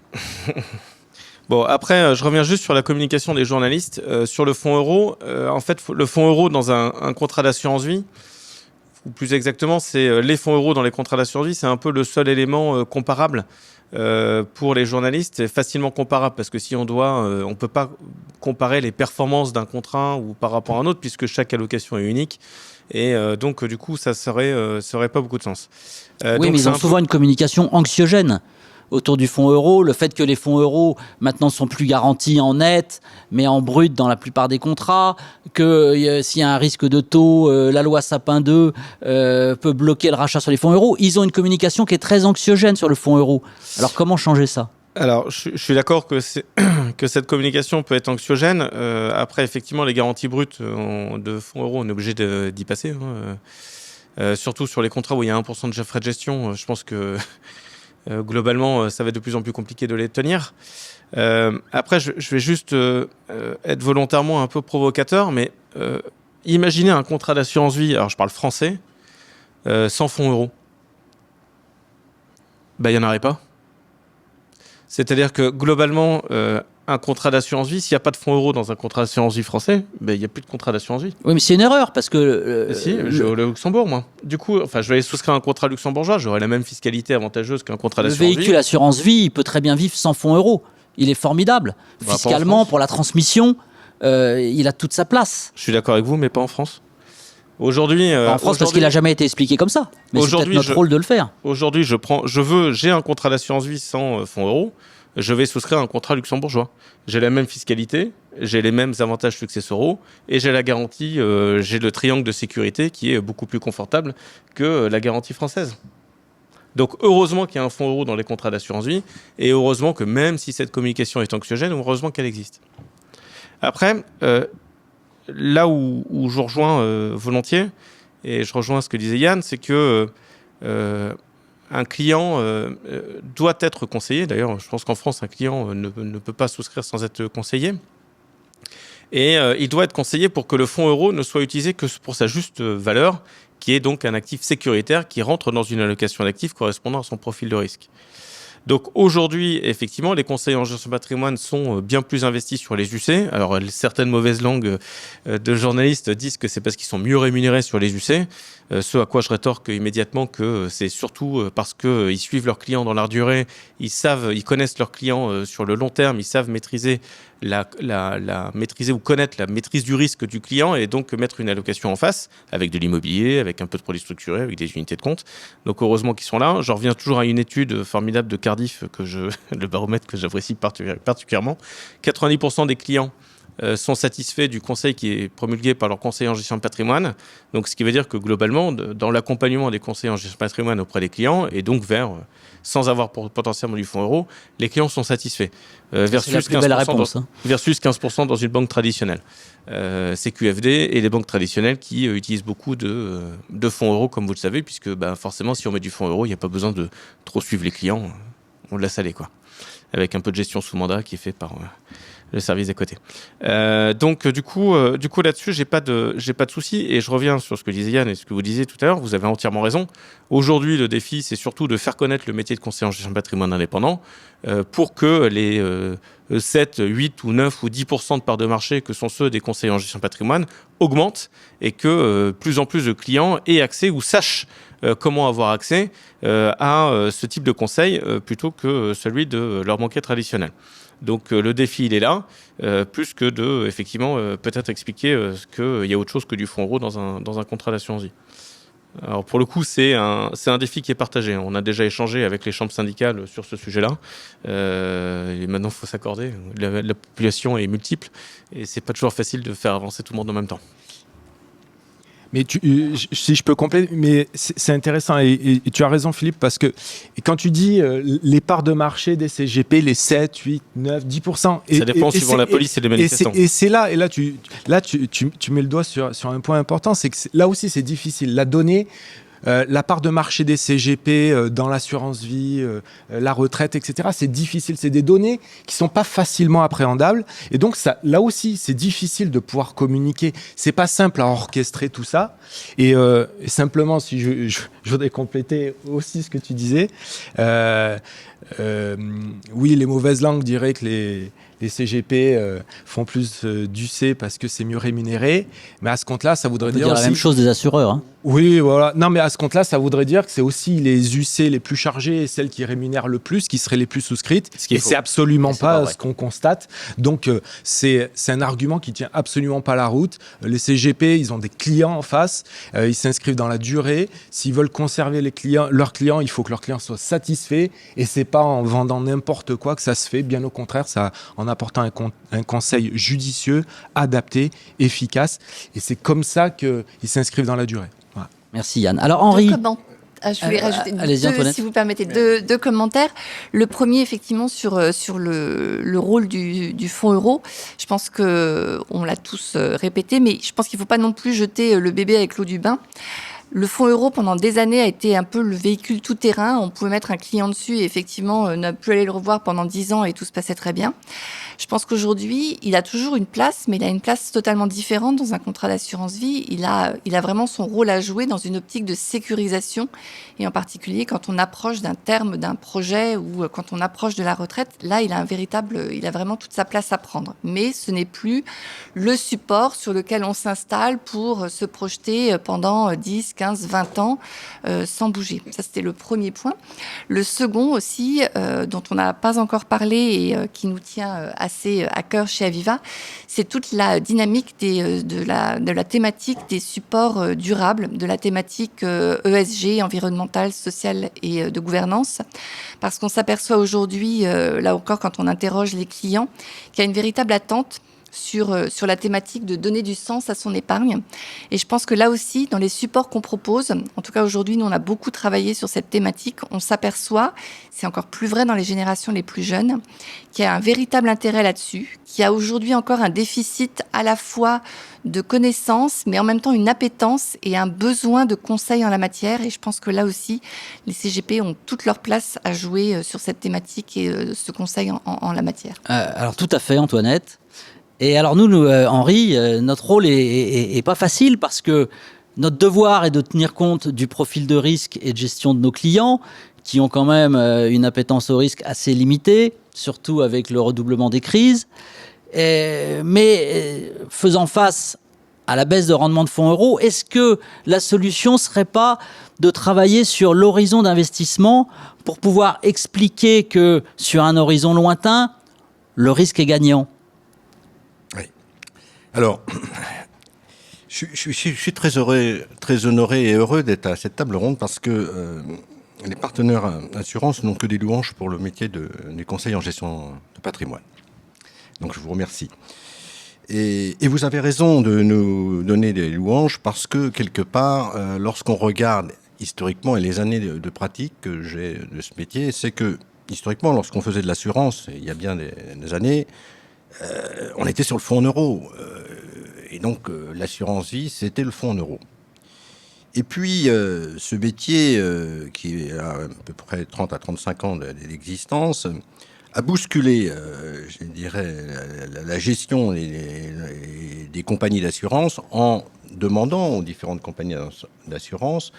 Bon, après, je reviens juste sur la communication des journalistes. Sur le fonds euro, en fait, le fonds euro dans un contrat d'assurance vie, ou plus exactement, c'est les fonds euros dans les contrats d'assurance vie, c'est un peu le seul élément comparable pour les journalistes, c'est facilement comparable parce que si on doit, on peut pas comparer les performances d'un contrat ou par rapport à un autre puisque chaque allocation est unique. Et donc, du coup, ça serait pas beaucoup de sens. Oui, donc mais ils ont souvent une communication anxiogène autour du fonds euro. Le fait que les fonds euros, maintenant, sont plus garantis en net, mais en brut dans la plupart des contrats, que s'il y a un risque de taux, la loi Sapin 2 peut bloquer le rachat sur les fonds euros. Ils ont une communication qui est très anxiogène sur le fonds euro. Alors, comment changer ça ? Alors, je suis d'accord que cette communication peut être anxiogène. Après, effectivement, les garanties brutes de fonds euros, on est obligé d'y passer. Surtout sur les contrats où il y a 1% de frais de gestion. Je pense que globalement, ça va être de plus en plus compliqué de les tenir. Après, je vais juste être volontairement un peu provocateur, mais imaginez un contrat d'assurance vie, alors je parle français, sans fonds euros. Il n'y en aurait pas. C'est-à-dire que globalement, un contrat d'assurance vie, s'il n'y a pas de fonds euros dans un contrat d'assurance vie français, ben, il n'y a plus de contrat d'assurance vie. Oui, mais c'est une erreur parce que. Si, je vais au Luxembourg, moi. Du coup, je vais aller souscrire un contrat luxembourgeois, j'aurai la même fiscalité avantageuse qu'un contrat Le d'assurance vie. véhicule assurance vie, il peut très bien vivre sans fonds euros. Il est formidable. Bah, Fiscalement, pour la transmission, il a toute sa place. Je suis d'accord avec vous, mais pas en France. Aujourd'hui, En France, parce qu'il n'a jamais été expliqué comme ça. Mais c'est peut-être notre rôle de le faire. Aujourd'hui, j'ai un contrat d'assurance vie sans fonds euros. Je vais souscrire un contrat luxembourgeois. J'ai la même fiscalité, j'ai les mêmes avantages successoraux et j'ai la garantie, j'ai le triangle de sécurité qui est beaucoup plus confortable que la garantie française. Donc heureusement qu'il y a un fonds euro dans les contrats d'assurance vie et heureusement que même si cette communication est anxiogène, heureusement qu'elle existe. Après, là où je vous rejoins volontiers, et je rejoins ce que disait Yann, c'est que un client doit être conseillé. D'ailleurs, je pense qu'en France, un client ne peut pas souscrire sans être conseillé. Et il doit être conseillé pour que le fonds euro ne soit utilisé que pour sa juste valeur, qui est donc un actif sécuritaire qui rentre dans une allocation d'actifs correspondant à son profil de risque. Donc aujourd'hui, effectivement, les conseillers en gestion de patrimoine sont bien plus investis sur les UC. Alors certaines mauvaises langues de journalistes disent que c'est parce qu'ils sont mieux rémunérés sur les UC. Ce à quoi je rétorque immédiatement que c'est surtout parce qu'ils suivent leurs clients dans leur durée, ils connaissent leurs clients sur le long terme, ils savent maîtriser maîtriser ou connaître la maîtrise du risque du client et donc mettre une allocation en face avec de l'immobilier, avec un peu de produits structurés, avec des unités de compte. Donc heureusement qu'ils sont là. J'en reviens toujours à une étude formidable de Cardiff, le baromètre que j'apprécie particulièrement. 90% des clients sont satisfaits du conseil qui est promulgué par leur conseiller en gestion de patrimoine. Donc, ce qui veut dire que globalement, dans l'accompagnement des conseillers en gestion de patrimoine auprès des clients, et donc sans avoir potentiellement du fonds euro, les clients sont satisfaits. Versus c'est la plus belle réponse. Versus 15% dans une banque traditionnelle. CQFD et les banques traditionnelles qui utilisent beaucoup de fonds euros, comme vous le savez, puisque forcément, si on met du fonds euro, il n'y a pas besoin de trop suivre les clients. On le laisse aller, quoi. Avec un peu de gestion sous mandat qui est fait par le service d'à côté. Donc du coup là-dessus, j'ai pas de souci. Et je reviens sur ce que disait Yann et ce que vous disiez tout à l'heure. Vous avez entièrement raison. Aujourd'hui, le défi, c'est surtout de faire connaître le métier de conseiller en gestion de patrimoine indépendant pour que les 7, 8 ou 9 ou 10% de parts de marché que sont ceux des conseillers en gestion de patrimoine augmentent et que plus en plus de clients aient accès ou sachent comment avoir accès à ce type de conseil plutôt que celui de leur banquier traditionnel. Donc le défi, il est là, plus que de, effectivement, peut-être expliquer qu'il y a autre chose que du fonds euro dans un contrat d'assurance vie. Alors pour le coup, c'est un défi qui est partagé. On a déjà échangé avec les chambres syndicales sur ce sujet-là. Et maintenant, il faut s'accorder. La population est multiple et c'est pas toujours facile de faire avancer tout le monde en même temps. Mais si je peux compléter, mais c'est intéressant et tu as raison Philippe parce que quand tu dis les parts de marché des CGP, les 7, 8, 9, 10%. Ça dépend suivant la police et les manifestants. Et c'est là, et là tu mets le doigt sur un point important, c'est que là aussi c'est difficile. La donnée, la part de marché des CGP dans l'assurance vie, la retraite, etc. C'est difficile. C'est des données qui sont pas facilement appréhendables. Et donc, là aussi, c'est difficile de pouvoir communiquer. C'est pas simple à orchestrer tout ça. Et simplement, si je voudrais compléter aussi ce que tu disais. Oui, les mauvaises langues diraient que les CGP font plus d'UC parce que c'est mieux rémunéré. Mais à ce compte-là, ça voudrait dire aussi... la même chose des assureurs. Hein. Oui, voilà. Non, mais à ce compte-là, ça voudrait dire que c'est aussi les UC les plus chargées et celles qui rémunèrent le plus qui seraient les plus souscrites. Et c'est absolument pas ce qu'on constate. Donc, c'est un argument qui tient absolument pas la route. Les CGP, ils ont des clients en face. Ils s'inscrivent dans la durée. S'ils veulent conserver leurs clients, il faut que leurs clients soient satisfaits. Et c'est pas en vendant n'importe quoi que ça se fait. Bien au contraire, ça en apportant un conseil judicieux, adapté, efficace. Et c'est comme ça qu'ils s'inscrivent dans la durée. Voilà. Merci Yann. Alors Henri... Je voulais rajouter si vous permettez, deux commentaires. Le premier, effectivement, sur le rôle du fonds euro. Je pense qu'on l'a tous répété, mais je pense qu'il ne faut pas non plus jeter le bébé avec l'eau du bain. Le fonds euro, pendant des années, a été un peu le véhicule tout-terrain. On pouvait mettre un client dessus et effectivement ne plus aller le revoir pendant 10 ans et tout se passait très bien. Je pense qu'aujourd'hui, il a toujours une place, mais il a une place totalement différente dans un contrat d'assurance vie. Il a vraiment son rôle à jouer dans une optique de sécurisation, et en particulier quand on approche d'un terme d'un projet ou quand on approche de la retraite. Là, il a vraiment toute sa place à prendre. Mais ce n'est plus le support sur lequel on s'installe pour se projeter pendant 10, 15, 20 ans sans bouger. Ça, c'était le premier point. Le second aussi, dont on n'a pas encore parlé et qui nous tient assez à cœur chez Aviva, c'est toute la dynamique de la thématique des supports durables, de la thématique ESG, environnementale, sociale et de gouvernance. Parce qu'on s'aperçoit aujourd'hui, là encore, quand on interroge les clients, qu'il y a une véritable attente sur la thématique de donner du sens à son épargne. Et je pense que là aussi, dans les supports qu'on propose, en tout cas aujourd'hui, nous on a beaucoup travaillé sur cette thématique, on s'aperçoit, c'est encore plus vrai dans les générations les plus jeunes, qu'il y a un véritable intérêt là-dessus, qu'il y a aujourd'hui encore un déficit à la fois de connaissances, mais en même temps une appétence et un besoin de conseils en la matière. Et je pense que là aussi, les CGP ont toute leur place à jouer sur cette thématique et ce conseil en la matière. Alors tout à fait, Antoinette. Et alors nous Henri, notre rôle est pas facile parce que notre devoir est de tenir compte du profil de risque et de gestion de nos clients qui ont quand même une appétence au risque assez limitée, surtout avec le redoublement des crises. Mais faisant face à la baisse de rendement de fonds euros, est-ce que la solution serait pas de travailler sur l'horizon d'investissement pour pouvoir expliquer que sur un horizon lointain, le risque est gagnant ? Alors, je suis très honoré et heureux d'être à cette table ronde parce que les partenaires assurances n'ont que des louanges pour le métier des conseils en gestion de patrimoine. Donc je vous remercie. Et vous avez raison de nous donner des louanges parce que quelque part, lorsqu'on regarde historiquement et les années de pratique que j'ai de ce métier, c'est que historiquement, lorsqu'on faisait de l'assurance, il y a bien des années, on était sur le fonds en euros. Et donc, l'assurance vie, c'était le fonds en euros. Et puis, ce métier, qui a à peu près 30 à 35 ans d'existence, a bousculé, je dirais, la gestion des compagnies d'assurance en demandant aux différentes compagnies d'assurance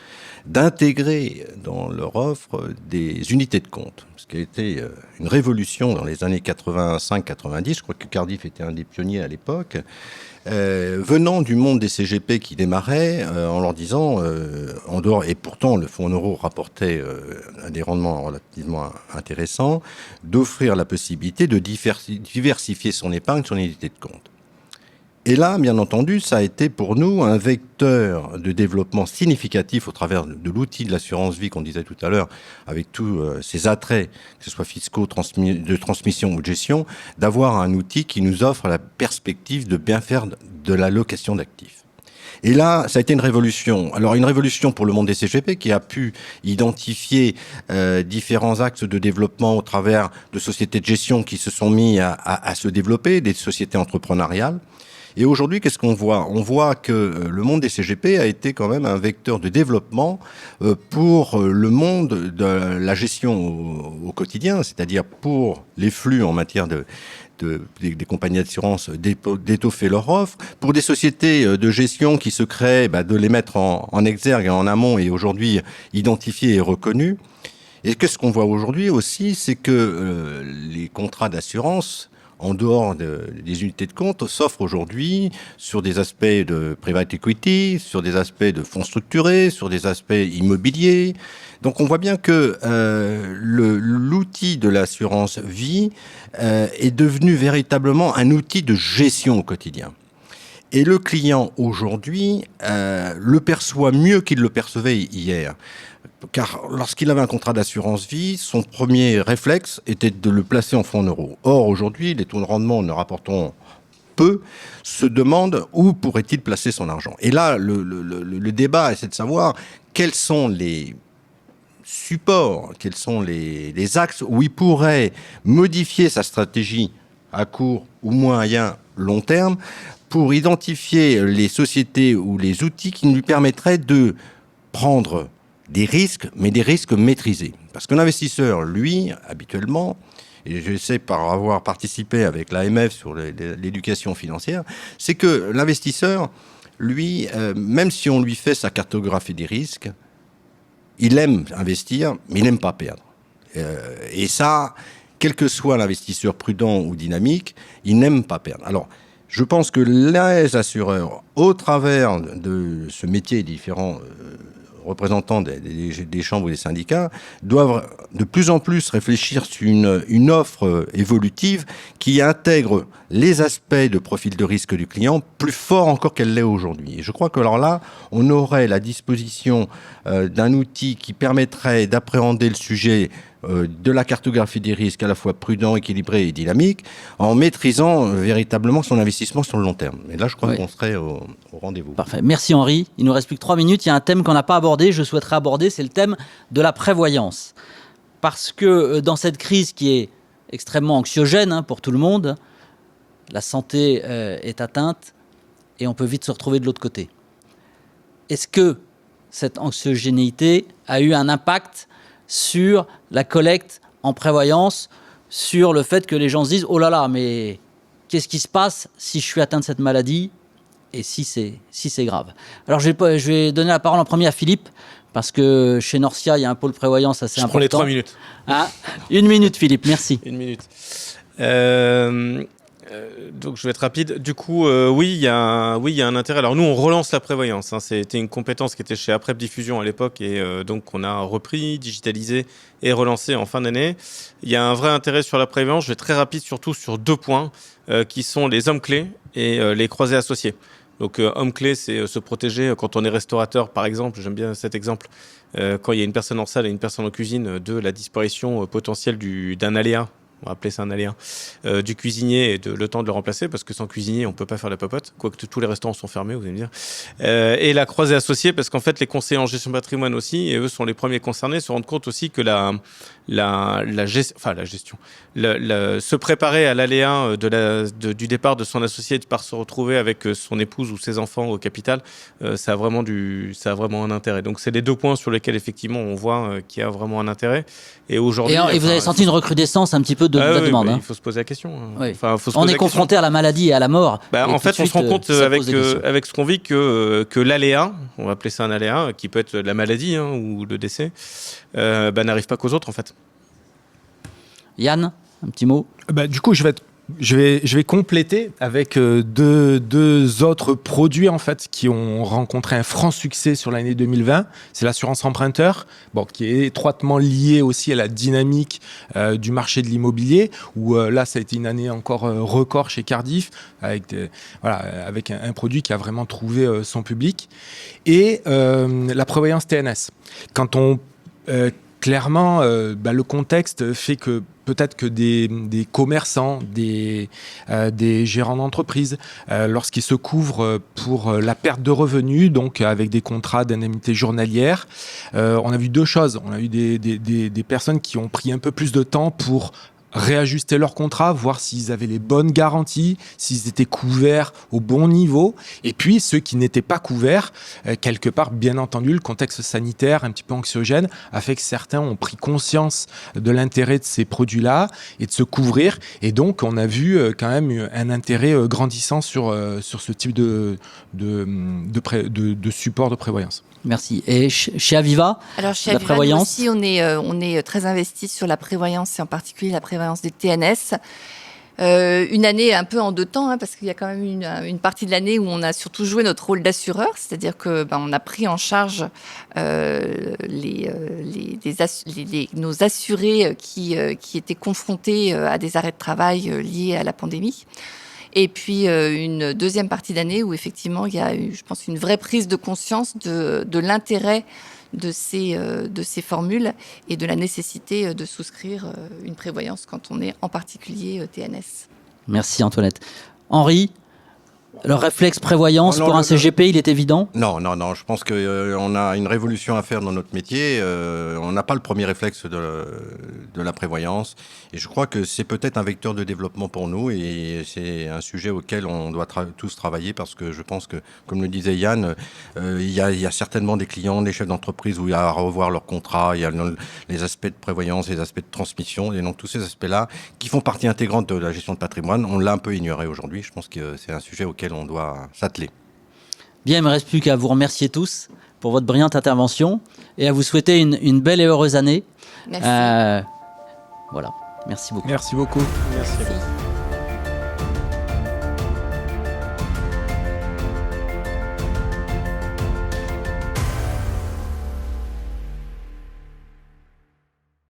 d'intégrer dans leur offre des unités de compte. Ce qui a été une révolution dans les années 85-90. Je crois que Cardiff était un des pionniers à l'époque. Venant du monde des CGP qui démarraient, en leur disant, en dehors, et pourtant le fonds en euros rapportait des rendements relativement intéressants, d'offrir la possibilité de diversifier son épargne sur une unité de compte. Et là, bien entendu, ça a été pour nous un vecteur de développement significatif au travers de l'outil de l'assurance vie qu'on disait tout à l'heure, avec tous ses attraits, que ce soit fiscaux, de transmission ou de gestion, d'avoir un outil qui nous offre la perspective de bien faire de la location d'actifs. Et là, ça a été une révolution. Alors, une révolution pour le monde des CGP qui a pu identifier différents axes de développement au travers de sociétés de gestion qui se sont mis à se développer, des sociétés entrepreneuriales. Et aujourd'hui, qu'est-ce qu'on voit ? On voit que le monde des CGP a été quand même un vecteur de développement pour le monde de la gestion au quotidien, c'est-à-dire pour les flux en matière des compagnies d'assurance d'étoffer leur offre, pour des sociétés de gestion qui se créent, de les mettre en exergue et en amont et aujourd'hui identifiées et reconnues. Et qu'est-ce qu'on voit aujourd'hui aussi, c'est que les contrats d'assurance en dehors des unités de compte, s'offrent aujourd'hui sur des aspects de private equity, sur des aspects de fonds structurés, sur des aspects immobiliers. Donc on voit bien que l'outil de l'assurance vie est devenu véritablement un outil de gestion au quotidien. Et le client aujourd'hui le perçoit mieux qu'il le percevait hier. Car lorsqu'il avait un contrat d'assurance vie, son premier réflexe était de le placer en fonds en euros. Or, aujourd'hui, les taux de rendement ne rapportant peu, se demande où pourrait-il placer son argent. Et là, le débat, c'est de savoir quels sont les supports, quels sont les axes où il pourrait modifier sa stratégie à court ou moyen, long terme, pour identifier les sociétés ou les outils qui lui permettraient de prendre des risques, mais des risques maîtrisés. Parce que l'investisseur, lui, habituellement, et je sais par avoir participé avec l'AMF sur l'éducation financière, c'est que l'investisseur, lui, même si on lui fait sa cartographie des risques, il aime investir, mais il n'aime pas perdre. Et ça, quel que soit l'investisseur prudent ou dynamique, il n'aime pas perdre. Alors, je pense que les assureurs, au travers de ce métier différent, représentants des chambres ou des syndicats, doivent de plus en plus réfléchir sur une offre évolutive qui intègre les aspects de profil de risque du client plus fort encore qu'elle l'est aujourd'hui. Et je crois que alors là, on aurait la disposition d'un outil qui permettrait d'appréhender le sujet de la cartographie des risques à la fois prudent, équilibré et dynamique, en maîtrisant véritablement son investissement sur le long terme. Et là, je crois qu'on serait au rendez-vous. Parfait. Merci Henri. Il nous reste plus que 3 minutes. Il y a un thème qu'on n'a pas abordé, je souhaiterais aborder, c'est le thème de la prévoyance. Parce que dans cette crise qui est extrêmement anxiogène pour tout le monde, la santé est atteinte et on peut vite se retrouver de l'autre côté. Est-ce que cette anxiogénéité a eu un impact sur la collecte en prévoyance, sur le fait que les gens se disent « Oh là là, mais qu'est-ce qui se passe si je suis atteint de cette maladie et si c'est grave ?» Alors je vais donner la parole en premier à Philippe, parce que chez Norcia, il y a un pôle prévoyance assez important. Je prends les 3 minutes. Ah, 1 minute Philippe, merci. 1 minute. Donc je vais être rapide. Du coup, oui, il y a un intérêt. Alors nous, on relance la prévoyance. C'était une compétence qui était chez Aprep Diffusion à l'époque, et donc on a repris, digitalisé et relancé en fin d'année. Il y a un vrai intérêt sur la prévoyance. Je vais être très rapide, surtout sur 2 points qui sont les hommes clés et les croisés associés. Donc homme clé, c'est se protéger quand on est restaurateur, par exemple. J'aime bien cet exemple. Quand il y a une personne en salle et une personne en cuisine, de la disparition potentielle d'un aléa. On va appeler ça un aléa, du cuisinier et le temps de le remplacer, parce que sans cuisinier, on peut pas faire la popote, quoique tous les restaurants sont fermés, vous allez me dire. Et la croisée associée, parce qu'en fait, les conseillers en gestion de patrimoine aussi, et eux sont les premiers concernés, se rendent compte aussi que se préparer à l'aléa du départ de son associé par se retrouver avec son épouse ou ses enfants au capital, ça a vraiment un intérêt. Donc c'est les 2 points sur lesquels effectivement on voit qu'il y a vraiment un intérêt. Et aujourd'hui, et vous avez senti une recrudescence un petit peu de la demande. Il faut se poser la question. Oui. On est confronté à la maladie et à la mort. En fait, on se rend compte avec ce qu'on vit que l'aléa, on va appeler ça un aléa, qui peut être la maladie ou le décès, n'arrive pas qu'aux autres en fait. Yann, un petit mot. Du coup, je vais compléter avec deux autres produits en fait qui ont rencontré un franc succès sur l'année 2020. C'est l'assurance emprunteur, qui est étroitement liée aussi à la dynamique du marché de l'immobilier, où là ça a été une année encore record chez Cardif, avec un produit qui a vraiment trouvé son public. Et la prévoyance TNS. Quand on clairement, le contexte fait que peut-être que des commerçants, des gérants d'entreprise, lorsqu'ils se couvrent pour la perte de revenus, donc avec des contrats d'indemnité journalière, on a vu 2 choses. On a eu des personnes qui ont pris un peu plus de temps pour réajuster leur contrat, voir s'ils avaient les bonnes garanties, s'ils étaient couverts au bon niveau. Et puis, ceux qui n'étaient pas couverts, quelque part, bien entendu, le contexte sanitaire un petit peu anxiogène a fait que certains ont pris conscience de l'intérêt de ces produits-là et de se couvrir. Et donc, on a vu quand même un intérêt grandissant sur ce type de support de prévoyance. Merci. Et chez Aviva, alors chez la Aviva, prévoyance nous aussi, on est très investi sur la prévoyance et en particulier la prévoyance des TNS. Une année un peu en 2 temps, parce qu'il y a quand même une partie de l'année où on a surtout joué notre rôle d'assureur, c'est-à-dire que on a pris en charge nos assurés qui étaient confrontés à des arrêts de travail liés à la pandémie. Et puis une deuxième partie d'année où effectivement il y a eu, je pense, une vraie prise de conscience de l'intérêt de ces formules et de la nécessité de souscrire une prévoyance quand on est en particulier TNS. Merci Antoinette. Henri, Le réflexe prévoyance Oh non, pour un CGP, il est évident? Non, non, non. Je pense qu'on a une révolution à faire dans notre métier. On n'a pas le premier réflexe de la prévoyance. Et je crois que c'est peut-être un vecteur de développement pour nous. Et c'est un sujet auquel on doit tous travailler parce que je pense que, comme le disait Yann, il y a certainement des clients, des chefs d'entreprise où il y a à revoir leur contrat. Il y a les aspects de prévoyance, les aspects de transmission. Et donc tous ces aspects-là, qui font partie intégrante de la gestion de patrimoine, on l'a un peu ignoré aujourd'hui. Je pense que c'est un sujet auquel on doit s'atteler. Bien, il ne me reste plus qu'à vous remercier tous pour votre brillante intervention et à vous souhaiter une belle et heureuse année. Merci. Voilà, merci beaucoup. Merci beaucoup. Merci. Merci.